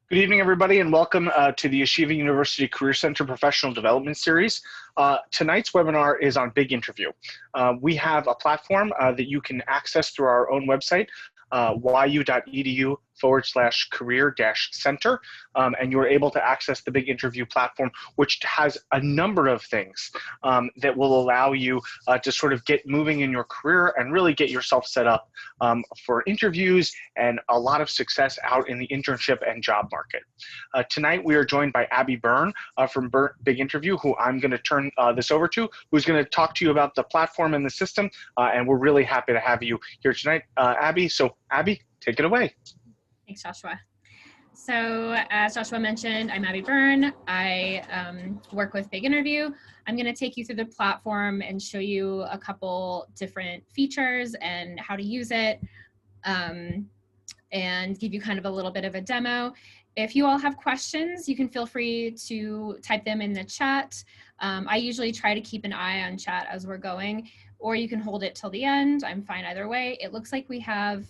Good evening, everybody, and welcome to the Yeshiva University Career Center Professional Development Series. Tonight's webinar is on Big Interview. We have a platform that you can access through our own website, yu.edu/career-center, and you're able to access the Big Interview platform, which has a number of things that will allow you to sort of get moving in your career and really get yourself set up for interviews and a lot of success out in the internship and job market. Tonight we are joined by Abby Byrne from Big Interview, who I'm going to turn this over to, who's going to talk to you about the platform and the system, and we're really happy to have you here tonight, Abby. So Abby, take it away. Thanks, Joshua. So as Joshua mentioned, I'm Abby Byrne. I work with Big Interview. I'm going to take you through the platform and show you a couple different features and how to use it, and give you kind of a little bit of a demo. If you all have questions, you can feel free to type them in the chat. I usually try to keep an eye on chat as we're going, or you can hold it till the end. I'm fine either way. It looks like we have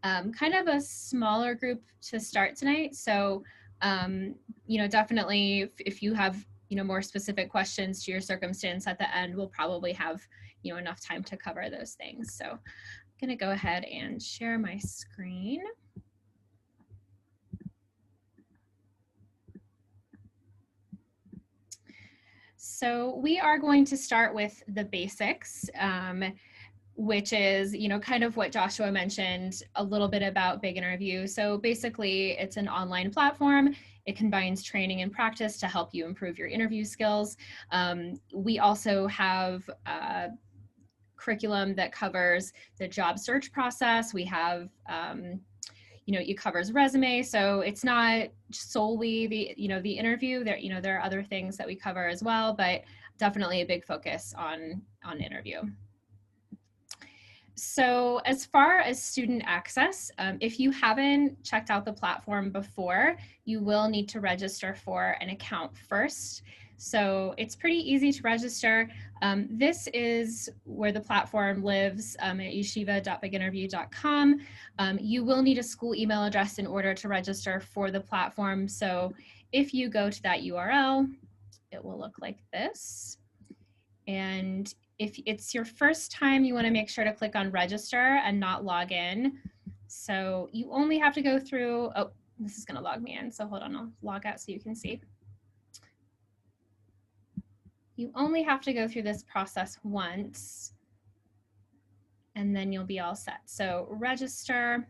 kind of a smaller group to start tonight. So, definitely if you have, more specific questions to your circumstance at the end, we'll probably have, enough time to cover those things. So I'm gonna go ahead and share my screen. So we are going to start with the basics. Which is, kind of what Joshua mentioned, a little bit about Big Interview. So basically, it's an online platform. It combines training and practice to help you improve your interview skills. We also have a curriculum that covers the job search process. We have, it covers resume. So it's not solely the interview. There are other things that we cover as well, but definitely a big focus on interview. So as far as student access, if you haven't checked out the platform before, you will need to register for an account first. So it's pretty easy to register. This is where the platform lives at yeshiva.biginterview.com. You will need a school email address in order to register for the platform. So if you go to that URL, it will look like this. And if it's your first time, you want to make sure to click on register and not log in. So you only have to go through, oh, this is going to log me in. So hold on, I'll log out so you can see. You only have to go through this process once, and then you'll be all set. So register,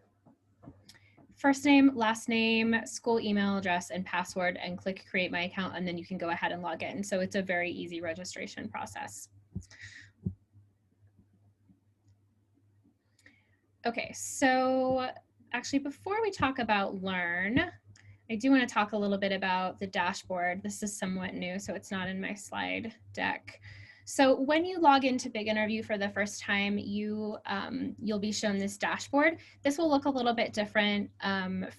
first name, last name, school email address, and password, and click create my account, and then you can go ahead and log in. So it's a very easy registration process. Okay, so actually before we talk about Learn, I do want to talk a little bit about the dashboard. This is somewhat new, so it's not in my slide deck. So when you log into Big Interview for the first time, you'll be shown this dashboard. This will look a little bit different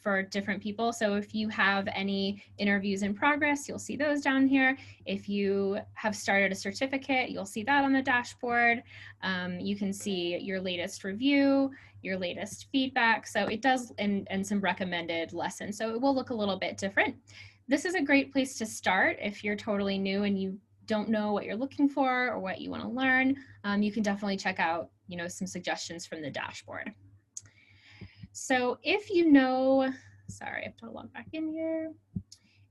for different people. So if you have any interviews in progress, you'll see those down here. If you have started a certificate, you'll see that on the dashboard. You can see your latest review, your latest feedback. So it does, and some recommended lessons. So it will look a little bit different. This is a great place to start if you're totally new and you don't know what you're looking for or what you want to learn. You can definitely check out, some suggestions from the dashboard. So if you know, sorry, I have to log back in here.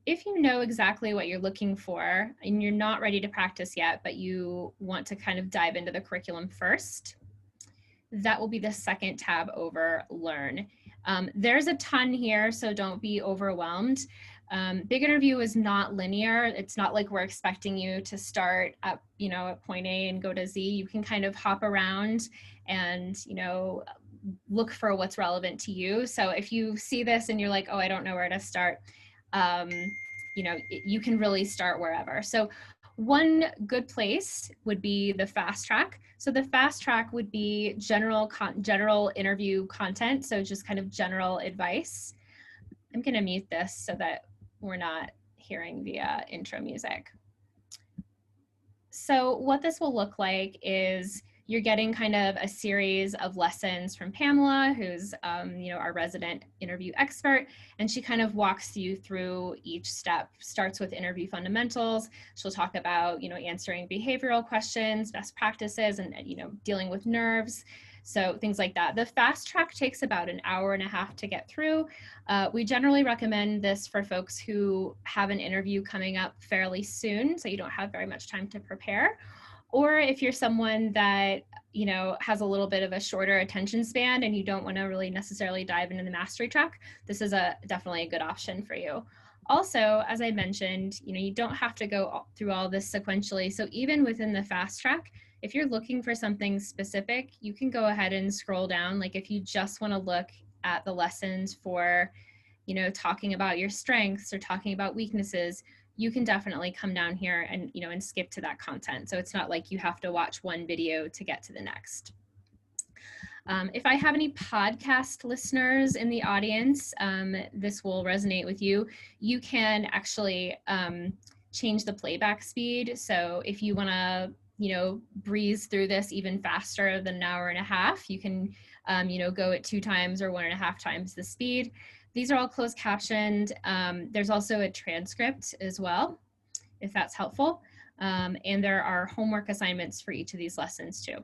If you know exactly what you're looking for and you're not ready to practice yet, but you want to kind of dive into the curriculum first, that will be the second tab over Learn. There's a ton here, so don't be overwhelmed. Big Interview is not linear. It's not like we're expecting you to start at, at point A and go to Z. You can kind of hop around and, look for what's relevant to you. So if you see this and you're like, oh, I don't know where to start, you can really start wherever. So one good place would be the fast track. So the fast track would be general interview content. So just kind of general advice. I'm going to mute this so that we're not hearing the intro music. So what this will look like is You're getting kind of a series of lessons from Pamela, who's our resident interview expert, and she kind of walks you through each step. Starts with interview fundamentals. She'll talk about answering behavioral questions, best practices, and dealing with nerves. So things like that. The fast track takes about an hour and a half to get through. We generally recommend this for folks who have an interview coming up fairly soon, so you don't have very much time to prepare. Or if you're someone that has a little bit of a shorter attention span and you don't want to really necessarily dive into the mastery track, this is definitely a good option for you. Also, as I mentioned, you don't have to go through all this sequentially. So even within the fast track, if you're looking for something specific, you can go ahead and scroll down. Like if you just want to look at the lessons for, talking about your strengths or talking about weaknesses, you can definitely come down here and, and skip to that content. So it's not like you have to watch one video to get to the next. If I have any podcast listeners in the audience, this will resonate with you. You can actually change the playback speed. So if you want to, breeze through this even faster than an hour and a half, you can, go at 2 times or 1.5 times the speed. These are all closed captioned. There's also a transcript as well, if that's helpful. And there are homework assignments for each of these lessons too.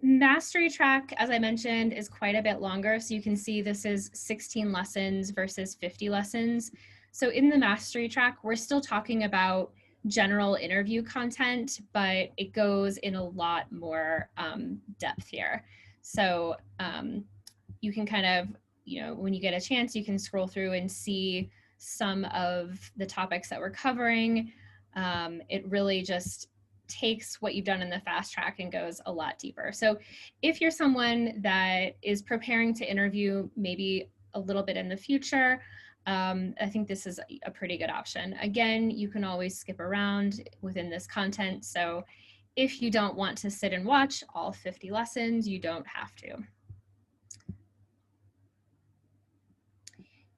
Mastery track, as I mentioned, is quite a bit longer. So you can see this is 16 lessons versus 50 lessons. So in the mastery track, we're still talking about general interview content, but it goes in a lot more depth here. So you can kind of, when you get a chance, you can scroll through and see some of the topics that we're covering. It really just takes what you've done in the fast track and goes a lot deeper. So if you're someone that is preparing to interview maybe a little bit in the future, I think this is a pretty good option. Again, you can always skip around within this content. So if you don't want to sit and watch all 50 lessons, you don't have to.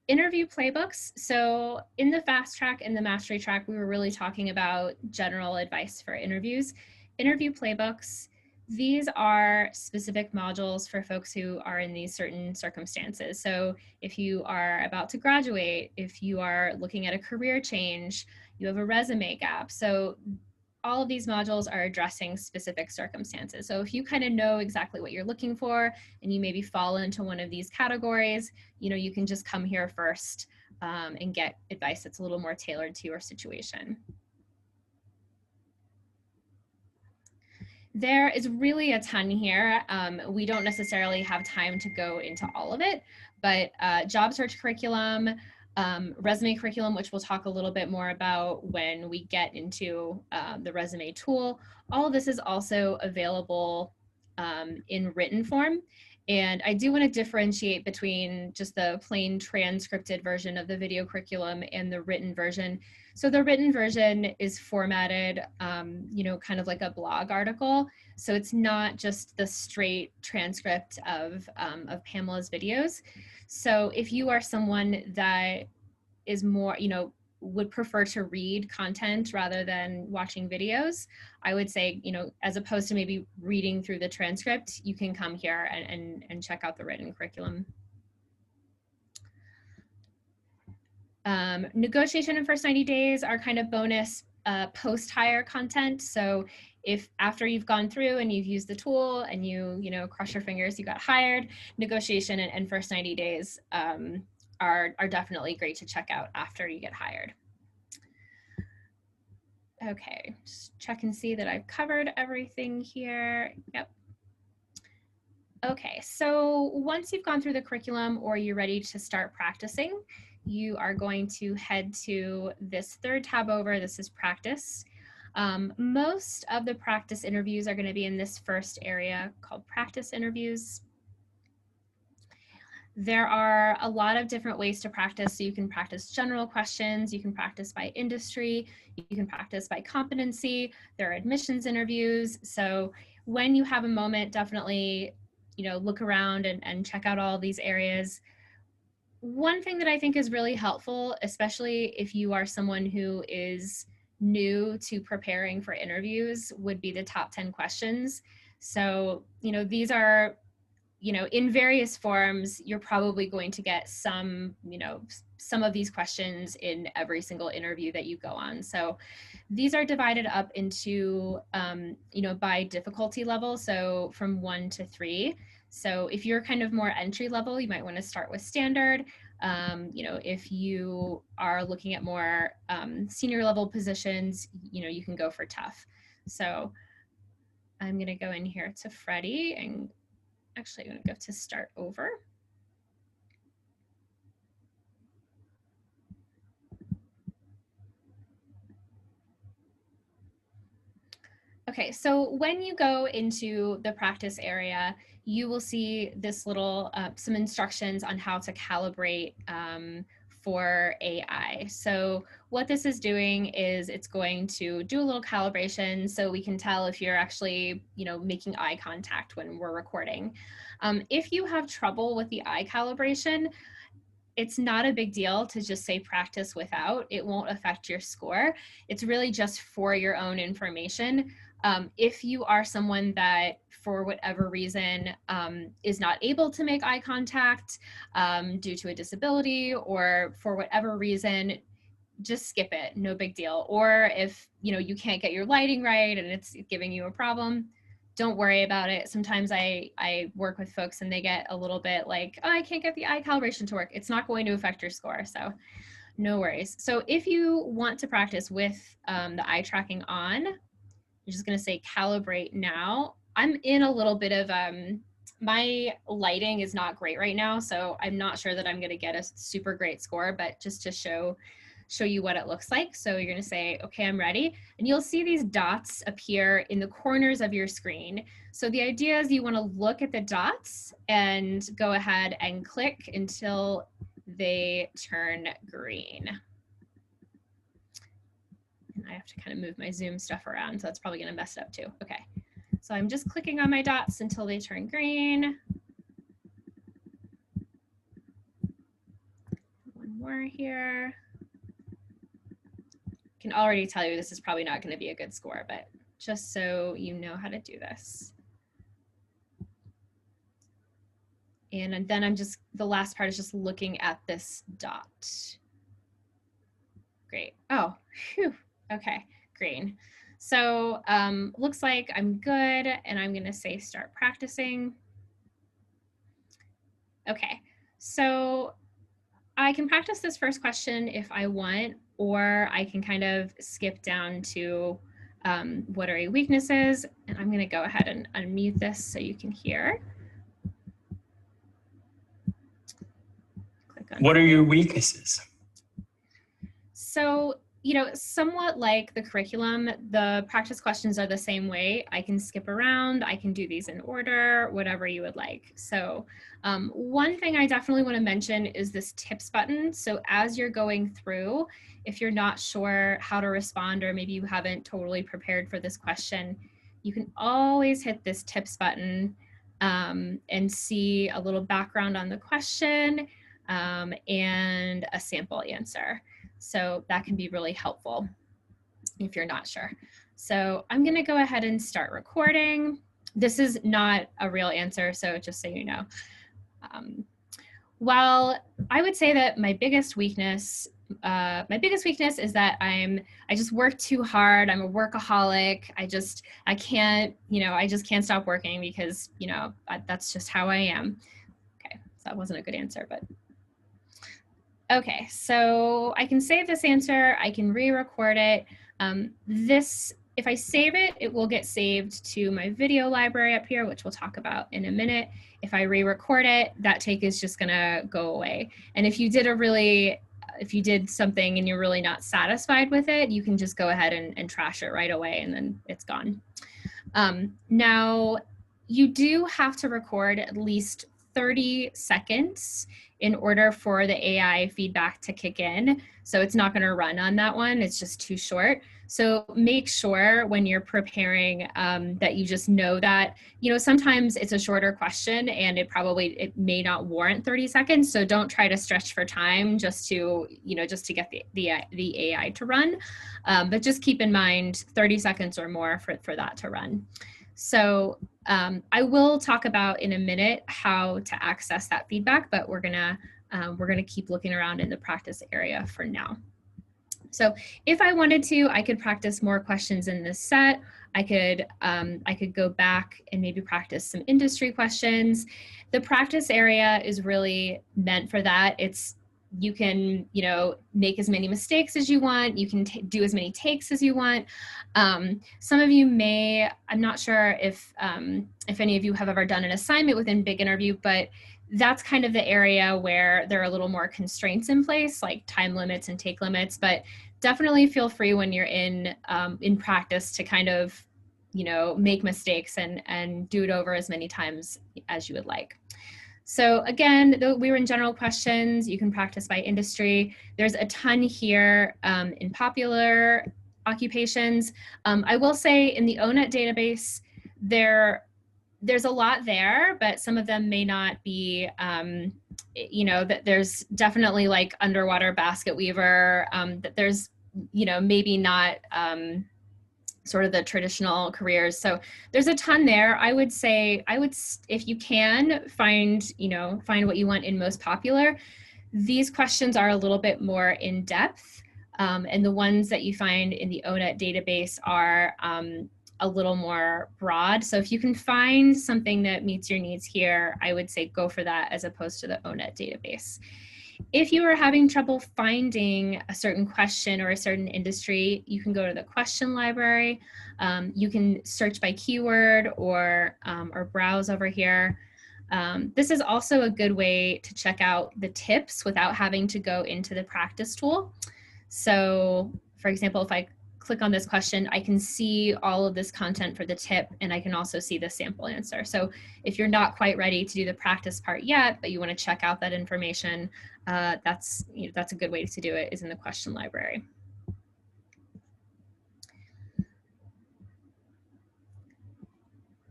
Interview playbooks. So in the fast track and the mastery track, we were really talking about general advice for interviews. Interview playbooks, these are specific modules for folks who are in these certain circumstances. So if you are about to graduate, if you are looking at a career change, you have a resume gap. So all of these modules are addressing specific circumstances. So if you kind of know exactly what you're looking for and you maybe fall into one of these categories, you can just come here first and get advice that's a little more tailored to your situation. There is really a ton here. We don't necessarily have time to go into all of it, but job search curriculum, resume curriculum, which we'll talk a little bit more about when we get into the resume tool. All of this is also available in written form. And I do want to differentiate between just the plain transcripted version of the video curriculum and the written version. So the written version is formatted, kind of like a blog article. So it's not just the straight transcript of Pamela's videos. So if you are someone that is more, would prefer to read content rather than watching videos, I would say, as opposed to maybe reading through the transcript, you can come here and check out the written curriculum. Negotiation in first 90 days are kind of bonus post-hire content. So if after you've gone through and you've used the tool and you cross your fingers, you got hired, negotiation and first 90 days are definitely great to check out after you get hired. Okay, just check and see that I've covered everything here. Yep. Okay, so once you've gone through the curriculum or you're ready to start practicing, you are going to head to this third tab over. This is practice. Most of the practice interviews are going to be in this first area called practice interviews. There are a lot of different ways to practice. So you can practice general questions, you can practice by industry, you can practice by competency. There are admissions interviews. So when you have a moment, definitely, look around and check out all these areas. One thing that I think is really helpful, especially if you are someone who is new to preparing for interviews would be the top 10 questions. So, these are, in various forms, you're probably going to get some of these questions in every single interview that you go on. So these are divided up into, by difficulty level. So from 1 to 3. So if you're kind of more entry level, you might want to start with standard. If you are looking at more senior level positions, you can go for tough. So I'm going to go in here to Freddie, and actually I'm going to go to start over. Okay, so when you go into the practice area, you will see this little, some instructions on how to calibrate for AI. So what this is doing is it's going to do a little calibration so we can tell if you're actually, making eye contact when we're recording. If you have trouble with the eye calibration, it's not a big deal to just say practice without. It won't affect your score. It's really just for your own information. If you are someone that, for whatever reason, is not able to make eye contact due to a disability, or for whatever reason, just skip it, no big deal. Or if you can't get your lighting right and it's giving you a problem, don't worry about it. Sometimes I work with folks and they get a little bit like, oh, I can't get the eye calibration to work. It's not going to affect your score, so no worries. So if you want to practice with the eye tracking on, you're just gonna say calibrate now. I'm in a little bit of, my lighting is not great right now, so I'm not sure that I'm gonna get a super great score, but just to show you what it looks like. So you're gonna say, okay, I'm ready. And you'll see these dots appear in the corners of your screen. So the idea is you wanna look at the dots and go ahead and click until they turn green. I have to kind of move my Zoom stuff around, so that's probably going to mess it up too. Okay, so I'm just clicking on my dots until they turn green. One more here. I can already tell you this is probably not going to be a good score, but just so you know how to do this. And then the last part is just looking at this dot. Great. Oh, phew. Okay, green. So looks like I'm good, and I'm gonna say start practicing. Okay, so I can practice this first question if I want, or I can kind of skip down to what are your weaknesses, and I'm gonna go ahead and unmute this so you can hear. Click on what are your weaknesses? So, somewhat like the curriculum, the practice questions are the same way. I can skip around, I can do these in order, whatever you would like. So one thing I definitely want to mention is this tips button. So as you're going through, if you're not sure how to respond, or maybe you haven't totally prepared for this question, you can always hit this tips button and see a little background on the question and a sample answer. So that can be really helpful if you're not sure. So I'm gonna go ahead and start recording. This is not a real answer, so just so you know. Well, I would say that my biggest weakness is that I just work too hard. I'm a workaholic. I just can't stop working because, that's just how I am. Okay, so that wasn't a good answer, but. Okay, so I can save this answer, I can re-record it. If I save it, it will get saved to my video library up here, which we'll talk about in a minute. If I re-record it, that take is just gonna go away. And if you did something and you're really not satisfied with it, you can just go ahead and trash it right away, and then it's gone. Now, you do have to record at least 30 seconds in order for the AI feedback to kick in. So it's not going to run on that one. It's just too short. So make sure when you're preparing that you just know that, you know, sometimes it's a shorter question and it may not warrant 30 seconds. So don't try to stretch for time just to, you know, just to get the AI to run. But just keep in mind 30 seconds or more for that to run. So I will talk about in a minute how to access that feedback, but we're gonna keep looking around in the practice area for now. So if I wanted to, I could practice more questions in this set. I could go back and maybe practice some industry questions. The practice area is really meant for that. You can, you know, make as many mistakes as you want. You can do as many takes as you want. Some of you may, I'm not sure if any of you have ever done an assignment within Big Interview, but that's kind of the area where there are a little more constraints in place, like time limits and take limits. But definitely feel free when you're in practice to kind of, you know, make mistakes and do it over as many times as you would like. So again, we were in general questions. You can practice by industry. There's a ton here in popular occupations. I will say in the ONET database, there's a lot there, but some of them may not be, you know, that there's definitely like underwater basket weaver, that there's, you know, maybe not sort of the traditional careers. So there's a ton there. I would say, if you can find what you want in most popular, these questions are a little bit more in depth. And the ones that you find in the ONET database are a little more broad. So if you can find something that meets your needs here, I would say go for that as opposed to the ONET database. If you are having trouble finding a certain question or a certain industry, you can go to the question library. You can search by keyword or browse over here. This is also a good way to check out the tips without having to go into the practice tool. So for example, if I click on this question, I can see all of this content for the tip, and I can also see the sample answer. So if you're not quite ready to do the practice part yet, but you want to check out that information, that's a good way to do it, is in the question library.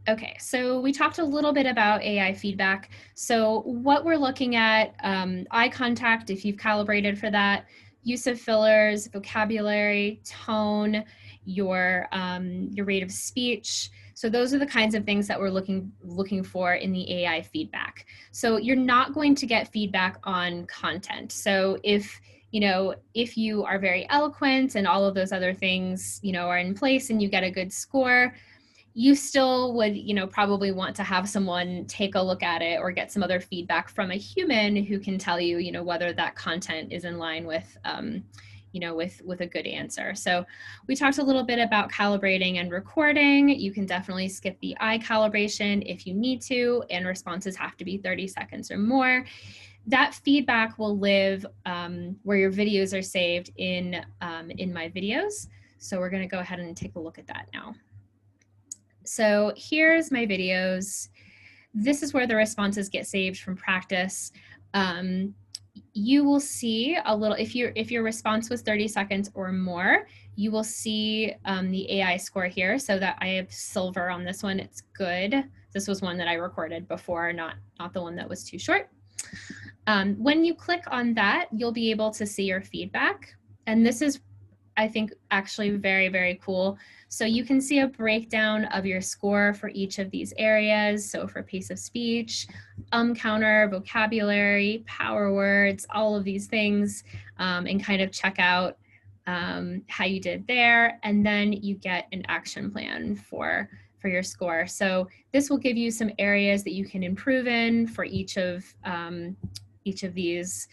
Okay, so we talked a little bit about AI feedback. So what we're looking at, eye contact, if you've calibrated for that, use of fillers, vocabulary, tone, your rate of speech. So those are the kinds of things that we're looking for in the AI feedback. So you're not going to get feedback on content. So if you are very eloquent and all of those other things, are in place and you get a good score, you still would, probably want to have someone take a look at it or get some other feedback from a human who can tell you, whether that content is in line with, with a good answer. So we talked a little bit about calibrating and recording. You can definitely skip the eye calibration if you need to, and responses have to be 30 seconds or more. That feedback will live where your videos are saved in My Videos. So we're going to go ahead and take a look at that now. So here's My Videos. This is where the responses get saved from practice. You will see a little, if your response was 30 seconds or more, you will see the AI score here. So that I have silver on this one, it's good. This was one that I recorded before, not the one that was too short. When you click on that, you'll be able to see your feedback. And this is, I think, actually very, very cool. So you can see a breakdown of your score for each of these areas. So for pace of speech, counter, vocabulary, power words, all of these things, and kind of check out how you did there. And then you get an action plan for your score. So this will give you some areas that you can improve in for each of these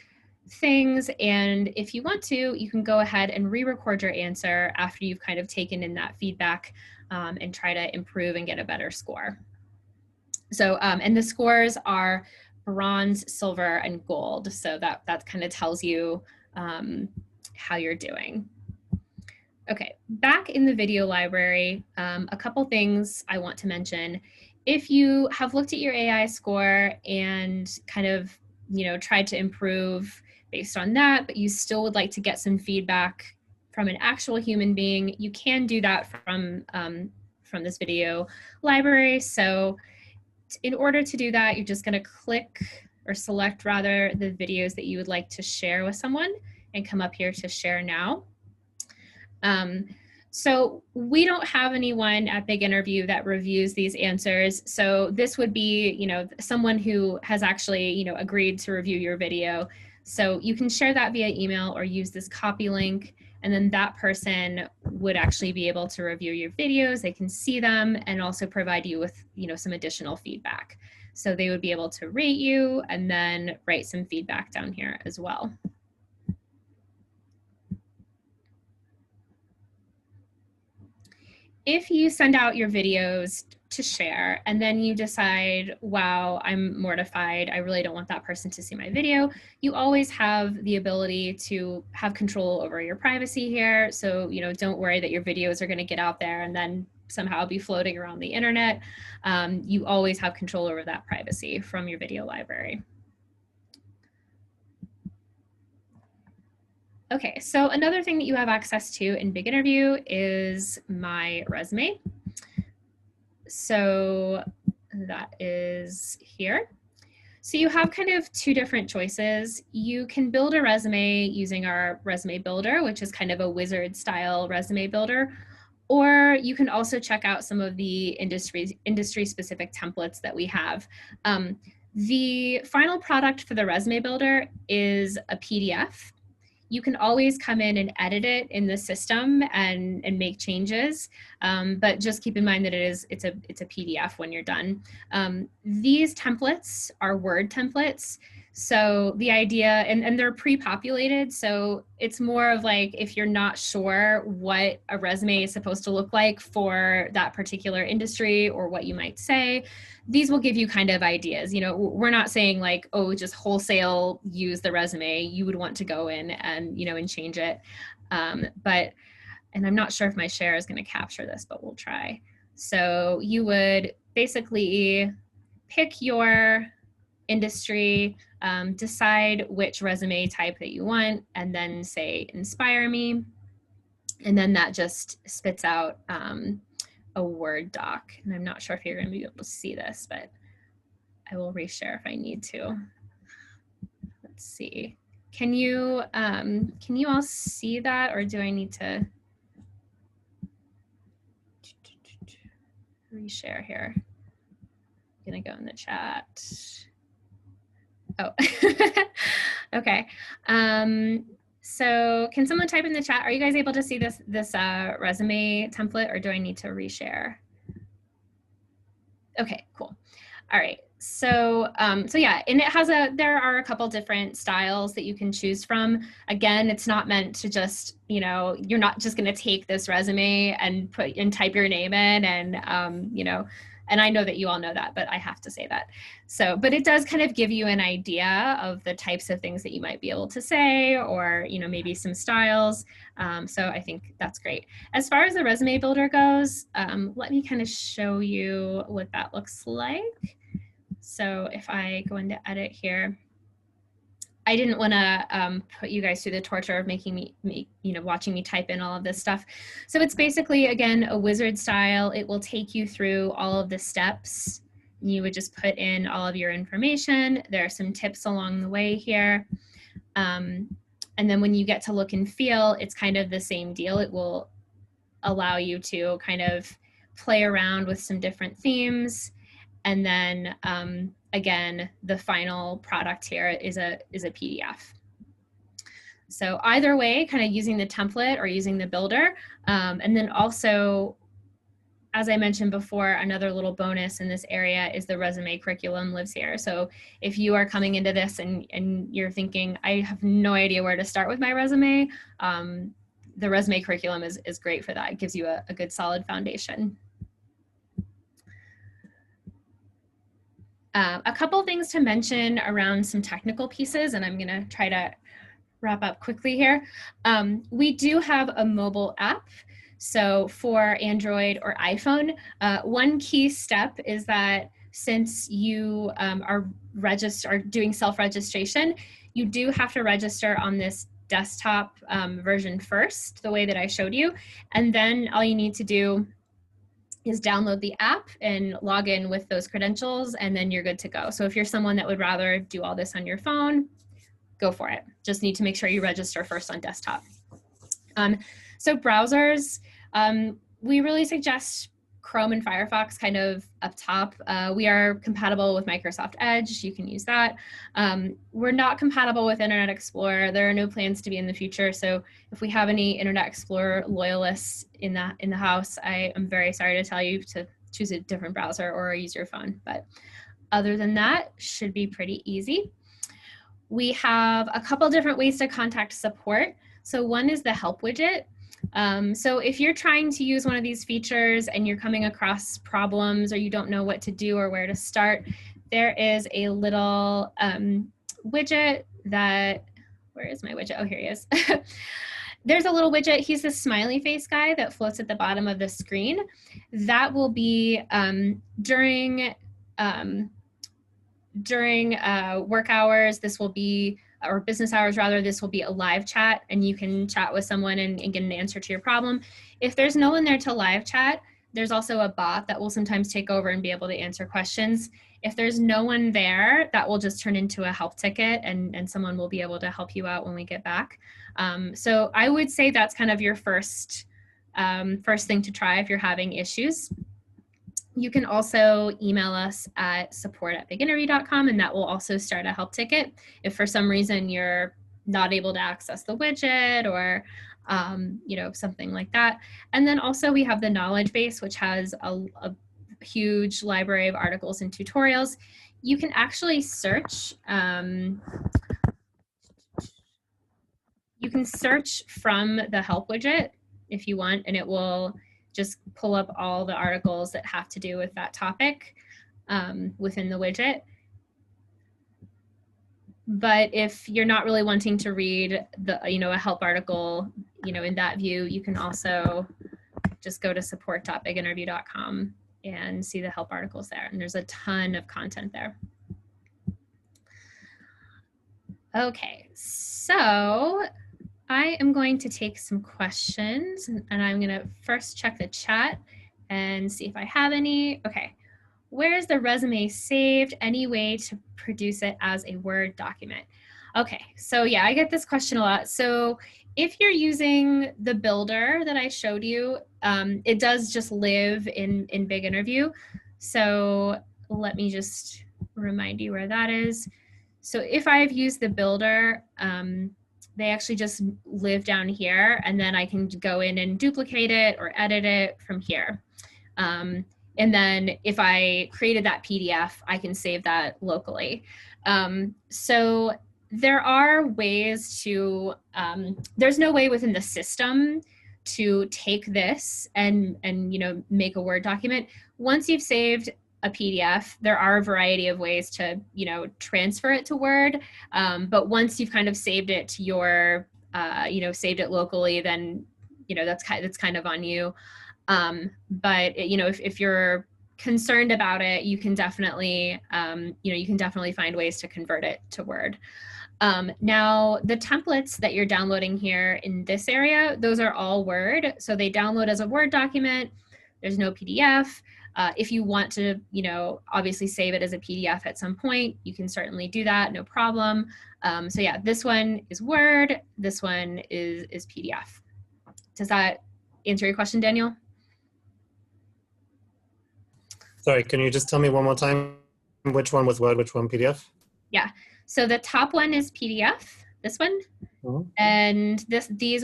things. And if you want to, you can go ahead and re-record your answer after you've kind of taken in that feedback and try to improve and get a better score. So, and the scores are bronze, silver, and gold. So that kind of tells you how you're doing. Okay, back in the video library, a couple things I want to mention. If you have looked at your AI score and kind of, tried to improve based on that, but you still would like to get some feedback from an actual human being, you can do that from this video library. So in order to do that, you're just going to click or select rather the videos that you would like to share with someone and come up here to share now. So we don't have anyone at Big Interview that reviews these answers. So this would be, you know, someone who has actually, you know, agreed to review your video. So you can share that via email or use this copy link, and then that person would actually be able to review your videos. They can see them and also provide you with, you know, some additional feedback. So they would be able to rate you and then write some feedback down here as well. If you send out your videos to share and then you decide, wow, I'm mortified, I really don't want that person to see my video, you always have the ability to have control over your privacy here. So, you know, don't worry that your videos are going to get out there and then somehow be floating around the internet. You always have control over that privacy from your video library. Okay, so another thing that you have access to in Big Interview is my resume. So that is here. So you have kind of two different choices. You can build a resume using our resume builder, which is kind of a wizard style resume builder, or you can also check out some of the industry specific templates that we have. The final product for the resume builder is a PDF. You can always come in and edit it in the system and make changes, but just keep in mind that it's a PDF when you're done. These templates are Word templates. So the idea, and they're pre-populated, so it's more of like if you're not sure what a resume is supposed to look like for that particular industry or what you might say, these will give you kind of ideas. You know, we're not saying like, oh, just wholesale use the resume. You would want to go in and, you know, and change it. And I'm not sure if my share is going to capture this, but we'll try. So you would basically pick your industry, decide which resume type that you want, and then say inspire me. And then that just spits out a Word doc. And I'm not sure if you're going to be able to see this, but I will reshare if I need to. Let's see. Can you all see that, or do I need to reshare here? I'm going to go in the chat. Oh, okay. So can someone type in the chat? Are you guys able to see this resume template, or do I need to reshare? Okay, cool. All right. So yeah, and there are a couple different styles that you can choose from. Again, it's not meant to just, you know, you're not just going to take this resume and type your name in and, you know, and I know that you all know that, but I have to say that. So, but it does kind of give you an idea of the types of things that you might be able to say, or, you know, maybe some styles. So I think that's great. As far as the resume builder goes, let me kind of show you what that looks like. So if I go into edit here, I didn't want to put you guys through the torture of making me, you know, watching me type in all of this stuff. So it's basically, again, a wizard style. It will take you through all of the steps. You would just put in all of your information. There are some tips along the way here. And then when you get to look and feel, it's kind of the same deal. It will allow you to kind of play around with some different themes. And then again, the final product here is a PDF. So either way, kind of using the template or using the builder. And then also, as I mentioned before, another little bonus in this area is the resume curriculum lives here. So if you are coming into this and you're thinking, I have no idea where to start with my resume, the resume curriculum is great for that. It gives you a good solid foundation. A couple things to mention around some technical pieces, and I'm going to try to wrap up quickly here. We do have a mobile app. So for Android or iPhone, one key step is that since you are doing self-registration, you do have to register on this desktop version first, the way that I showed you. And then all you need to do is download the app and log in with those credentials, and then you're good to go. So if you're someone that would rather do all this on your phone, go for it. Just need to make sure you register first on desktop. So browsers, we really suggest Chrome and Firefox kind of up top. We are compatible with Microsoft Edge. You can use that. We're not compatible with Internet Explorer. There are no plans to be in the future. So if we have any Internet Explorer loyalists in the house, I am very sorry to tell you to choose a different browser or use your phone. But other than that, should be pretty easy. We have a couple different ways to contact support. So one is the help widget. So if you're trying to use one of these features and you're coming across problems or you don't know what to do or where to start, there is a little widget that, where is my widget? Oh, here he is. There's a little widget. He's the smiley face guy that floats at the bottom of the screen. That will be during work hours. This will be, or business hours rather, this will be a live chat, and you can chat with someone and get an answer to your problem. If there's no one there to live chat, there's also a bot that will sometimes take over and be able to answer questions. If there's no one there, that will just turn into a help ticket, and someone will be able to help you out when we get back. So I would say that's kind of your first thing to try if you're having issues. You can also email us at support@biginterview.com, and that will also start a help ticket if for some reason you're not able to access the widget or something like that. And then also we have the knowledge base, which has a huge library of articles and tutorials. You can actually search. You can search from the help widget if you want, and it will just pull up all the articles that have to do with that topic within the widget. But if you're not really wanting to read a help article, in that view, you can also just go to support.biginterview.com and see the help articles there. And there's a ton of content there. Okay, so I am going to take some questions, and I'm going to first check the chat and see if I have any. Okay. Where is the resume saved? Any way to produce it as a Word document? Okay. So yeah, I get this question a lot. So if you're using the builder that I showed you, it does just live in Big Interview. So let me just remind you where that is. So if I've used the builder, they actually just live down here, and then I can go in and duplicate it or edit it from here. And then if I created that PDF, I can save that locally. So there are ways to, there's no way within the system to take this and make a Word document. Once you've saved a PDF, there are a variety of ways to, transfer it to Word. But once you've kind of saved it to your, saved it locally, then, that's kind of on you. But if you're concerned about it, you can definitely, find ways to convert it to Word. Now, the templates that you're downloading here in this area, those are all Word. So they download as a Word document. There's no PDF. If you want to, obviously save it as a PDF at some point, you can certainly do that, no problem. So yeah, this one is Word, this one is PDF. Does that answer your question, Daniel? Sorry, can you just tell me one more time which one was Word, which one PDF? Yeah, so the top one is PDF, this one, and these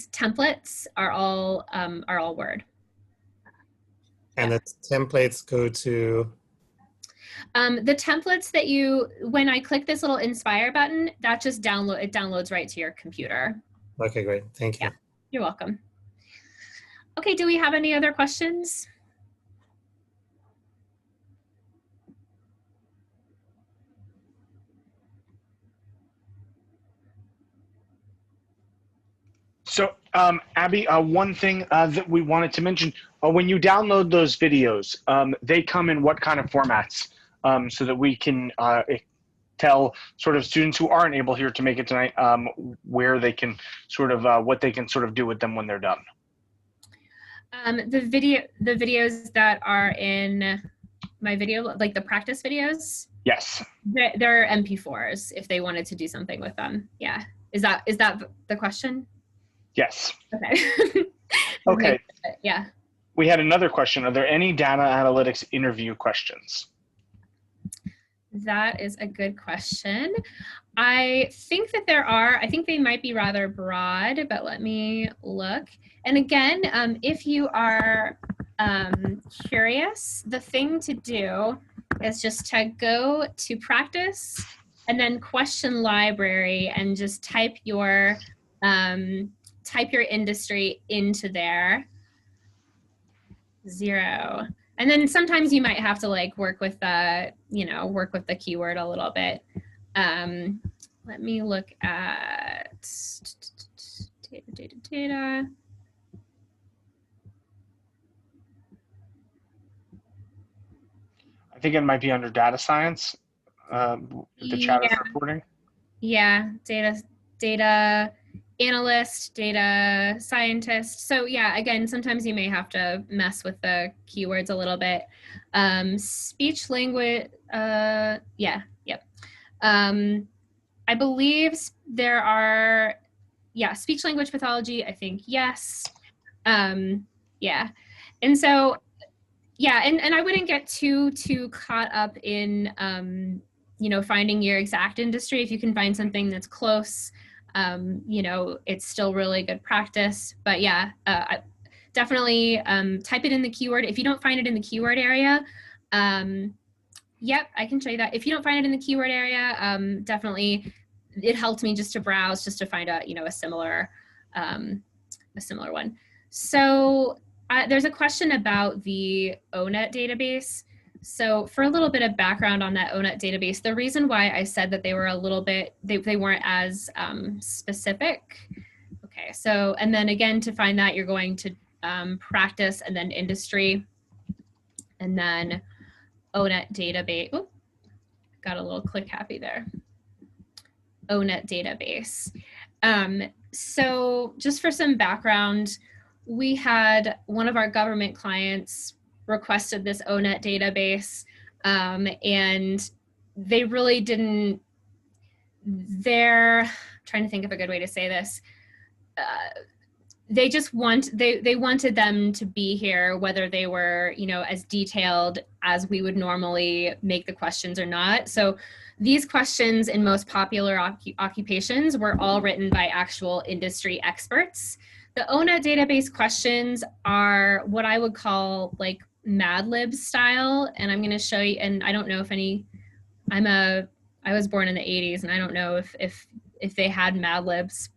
templates are all Word. And the templates go to? The templates that when I click this little Inspire button, that just downloads right to your computer. Okay, great. Thank you. Yeah, you're welcome. Okay, do we have any other questions? So, Abby, one thing that we wanted to mention, when you download those videos, they come in what kind of formats so that we can tell sort of students who aren't able here to make it tonight where they can sort of, what they can sort of do with them when they're done? The videos that are in my video, like the practice videos. Yes. They're MP4s if they wanted to do something with them. Yeah. Is that the question? Yes. Okay. Okay. Yeah. We had another question. Are there any data analytics interview questions? That is a good question. I think that there are. I think they might be rather broad, but let me look. And again, if you are curious, the thing to do is just to go to practice and then question library and just type your industry into there. 0. And then sometimes you might have to like work with the keyword a little bit. Let me look at data. I think it might be under data science, the chat is reporting. Yeah, data analyst, data scientist. So yeah, again, sometimes you may have to mess with the keywords a little bit. Speech language, yep. I believe there are, speech language pathology, I think, yes. Yeah, and so, yeah, and I wouldn't get too caught up in, finding your exact industry. If you can find something that's close, it's still really good practice. But yeah, definitely type it in the keyword. If you don't find it in the keyword area, yep, I can show you that. If you don't find it in the keyword area, definitely, it helped me just to browse, just to find a similar one. So there's a question about the ONET database. So for a little bit of background on that ONET database, the reason why I said that they were a little bit, they weren't as specific. Okay, so, and then again, to find that, you're going to practice and then industry, and then ONET database. Oh, got a little click happy there. ONET database. So just for some background, we had one of our government clients requested this ONET database, and they really didn't, they're trying to think of a good way to say this. They just they wanted them to be here, whether they were, as detailed as we would normally make the questions or not. So these questions in most popular occupations were all written by actual industry experts. The ONET database questions are what I would call like Mad Lib style, and I'm going to show you, and I don't know if I was born in the 80s, and I don't know if they had Mad Libs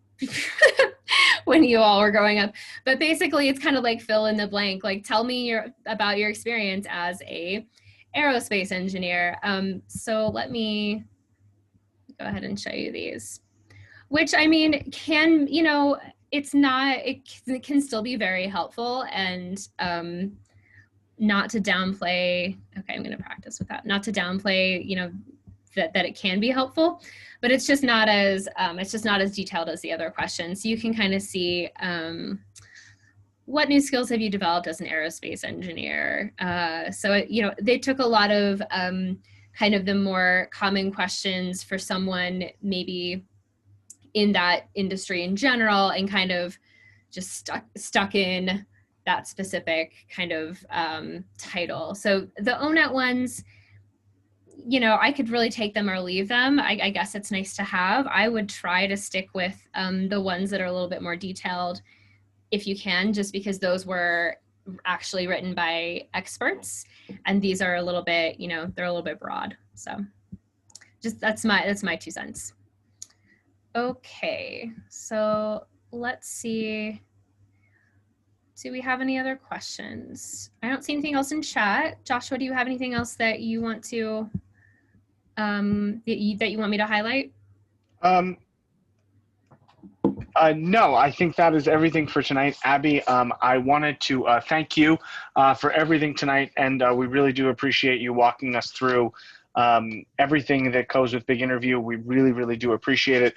when you all were growing up, but basically it's kind of like fill in the blank, like tell me about your experience as a aerospace engineer. So let me go ahead and show you these, which I mean can, it can still be very helpful, and not to downplay, okay, I'm going to practice with that, not to downplay, that it can be helpful, but it's just not as detailed as the other questions. So you can kind of see what new skills have you developed as an aerospace engineer. So they took a lot of kind of the more common questions for someone maybe in that industry in general, and kind of just stuck in that specific kind of title. So the ONET ones, I could really take them or leave them. I guess it's nice to have. I would try to stick with the ones that are a little bit more detailed if you can, just because those were actually written by experts, and these are a little bit, they're a little bit broad. So just that's my 2 cents. Okay, so let's see. Do we have any other questions? I don't see anything else in chat. Joshua, do you have anything else that you want to that you want me to highlight? No, I think that is everything for tonight. Abby, I wanted to thank you for everything tonight, and we really do appreciate you walking us through everything that goes with Big Interview. We really, really do appreciate it.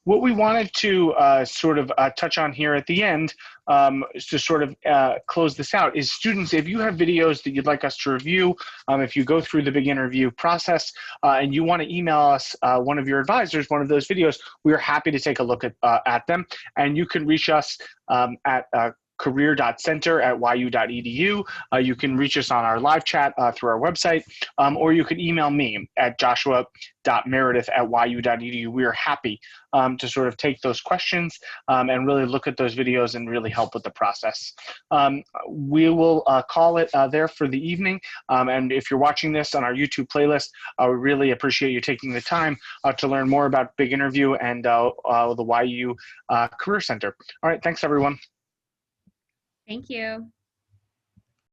What we wanted to sort of touch on here at the end to sort of close this out is, students, if you have videos that you'd like us to review, if you go through the Big Interview process and you want to email us one of your advisors, one of those videos, we are happy to take a look at them. And you can reach us at career.center@yu.edu. You can reach us on our live chat through our website, or you can email me at joshua.meredith@yu.edu. We are happy to sort of take those questions and really look at those videos and really help with the process. We will call it there for the evening. And if you're watching this on our YouTube playlist, we really appreciate you taking the time to learn more about Big Interview and the YU Career Center. All right, thanks everyone. Thank you.